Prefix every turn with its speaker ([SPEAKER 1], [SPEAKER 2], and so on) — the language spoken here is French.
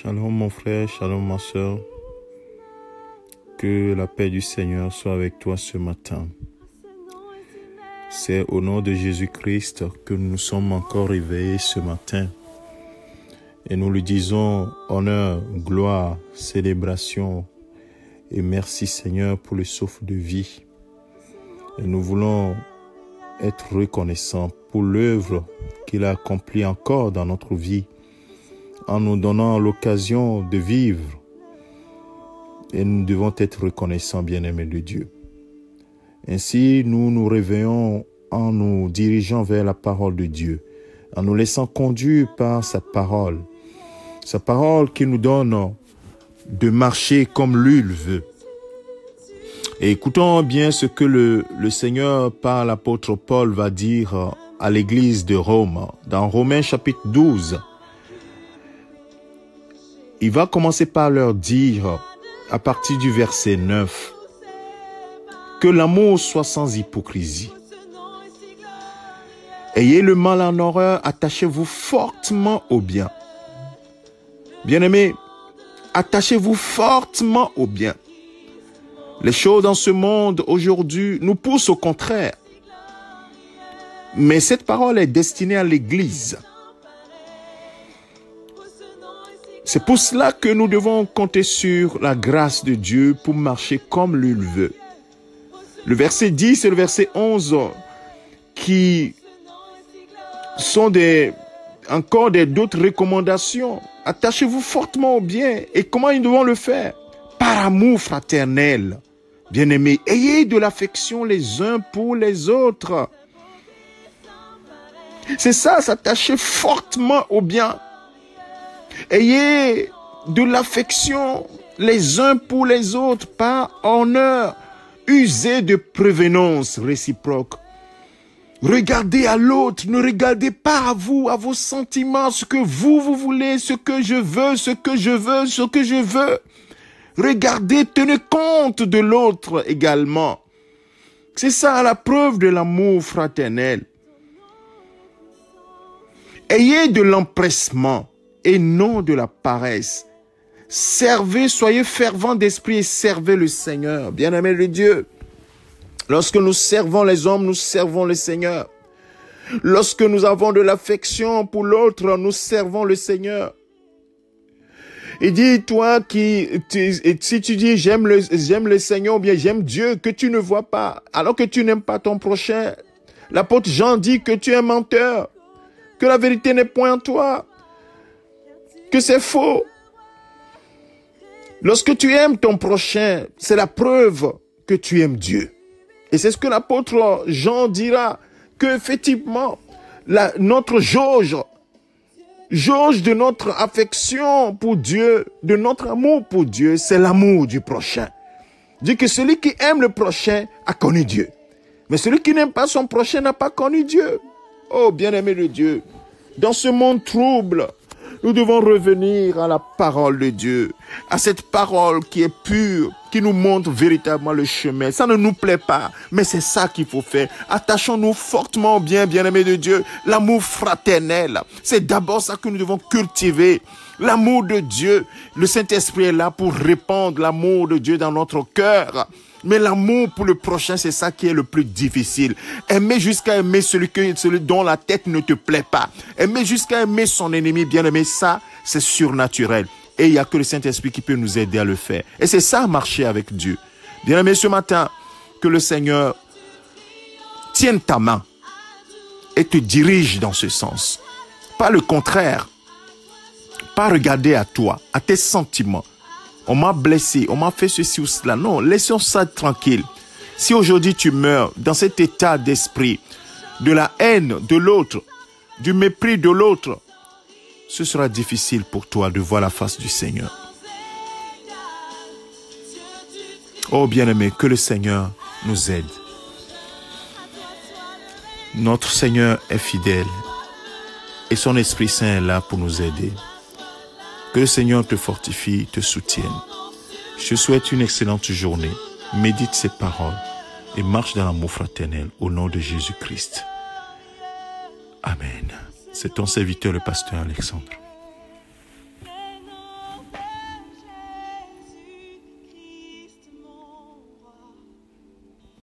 [SPEAKER 1] Shalom mon frère, shalom ma soeur. Que la paix du Seigneur soit avec toi ce matin. C'est au nom de Jésus-Christ que nous sommes encore réveillés ce matin. Et nous lui disons honneur, gloire, célébration et merci Seigneur pour le souffle de vie. Et nous voulons être reconnaissants pour l'œuvre qu'il a accomplie encore dans notre vie, en nous donnant l'occasion de vivre. Et nous devons être reconnaissants, bien-aimés de Dieu. Ainsi, nous nous réveillons en nous dirigeant vers la parole de Dieu, en nous laissant conduire par sa parole qui nous donne de marcher comme lui le veut. Et écoutons bien ce que le Seigneur, par l'apôtre Paul, va dire à l'église de Rome, dans Romains chapitre 12. Il va commencer par leur dire, à partir du verset 9, que l'amour soit sans hypocrisie. Ayez le mal en horreur, attachez-vous fortement au bien. Bien-aimés, attachez-vous fortement au bien. Les choses dans ce monde aujourd'hui nous poussent au contraire. Mais cette parole est destinée à l'Église. C'est pour cela que nous devons compter sur la grâce de Dieu pour marcher comme lui le veut. Le verset 10 et le verset 11 qui sont encore d'autres recommandations. Attachez-vous fortement au bien. Et comment nous devons le faire? Par amour fraternel. Bien-aimés, ayez de l'affection les uns pour les autres. C'est ça, s'attacher fortement au bien. Ayez de l'affection les uns pour les autres par honneur. Usez de prévenance réciproque. Regardez à l'autre, ne regardez pas à vous, à vos sentiments, ce que vous voulez, ce que je veux, ce que je veux, ce que je veux. Regardez, tenez compte de l'autre également. C'est ça la preuve de l'amour fraternel. Ayez de l'empressement et non de la paresse. Servez, soyez fervents d'esprit et servez le Seigneur. Bien-aimés de Dieu, lorsque nous servons les hommes, nous servons le Seigneur. Lorsque nous avons de l'affection pour l'autre, nous servons le Seigneur. Il dit, toi si tu dis j'aime le Seigneur ou bien j'aime Dieu, que tu ne vois pas, alors que tu n'aimes pas ton prochain. L'apôtre Jean dit que tu es menteur, que la vérité n'est point en toi, que c'est faux. Lorsque tu aimes ton prochain, c'est la preuve que tu aimes Dieu. Et c'est ce que l'apôtre Jean dira, que effectivement, notre jauge de notre affection pour Dieu, de notre amour pour Dieu, c'est l'amour du prochain. Dit que celui qui aime le prochain a connu Dieu. Mais celui qui n'aime pas son prochain n'a pas connu Dieu. Oh, bien-aimé de Dieu, dans ce monde trouble, nous devons revenir à la parole de Dieu, à cette parole qui est pure, qui nous montre véritablement le chemin. Ça ne nous plaît pas, mais c'est ça qu'il faut faire. Attachons-nous fortement au bien, bien-aimés de Dieu. L'amour fraternel, c'est d'abord ça que nous devons cultiver. L'amour de Dieu. Le Saint-Esprit est là pour répandre l'amour de Dieu dans notre cœur. Mais l'amour pour le prochain, c'est ça qui est le plus difficile. Aimer jusqu'à aimer celui dont la tête ne te plaît pas. Aimer jusqu'à aimer son ennemi, bien-aimé, ça, c'est surnaturel. Et il n'y a que le Saint-Esprit qui peut nous aider à le faire. Et c'est ça, marcher avec Dieu. Bien-aimé, ce matin, que le Seigneur tienne ta main et te dirige dans ce sens. Pas le contraire. Pas regarder à toi, à tes sentiments. On m'a blessé, on m'a fait ceci ou cela. Non, laissons ça tranquille. Si aujourd'hui tu meurs dans cet état d'esprit, de la haine de l'autre, du mépris de l'autre, ce sera difficile pour toi de voir la face du Seigneur. Oh bien-aimé, que le Seigneur nous aide. Notre Seigneur est fidèle et son Esprit Saint est là pour nous aider. Que le Seigneur te fortifie, te soutienne. Je te souhaite une excellente journée. Médite ces paroles et marche dans l'amour fraternel au nom de Jésus-Christ. Amen. C'est ton serviteur, le pasteur Alexandre.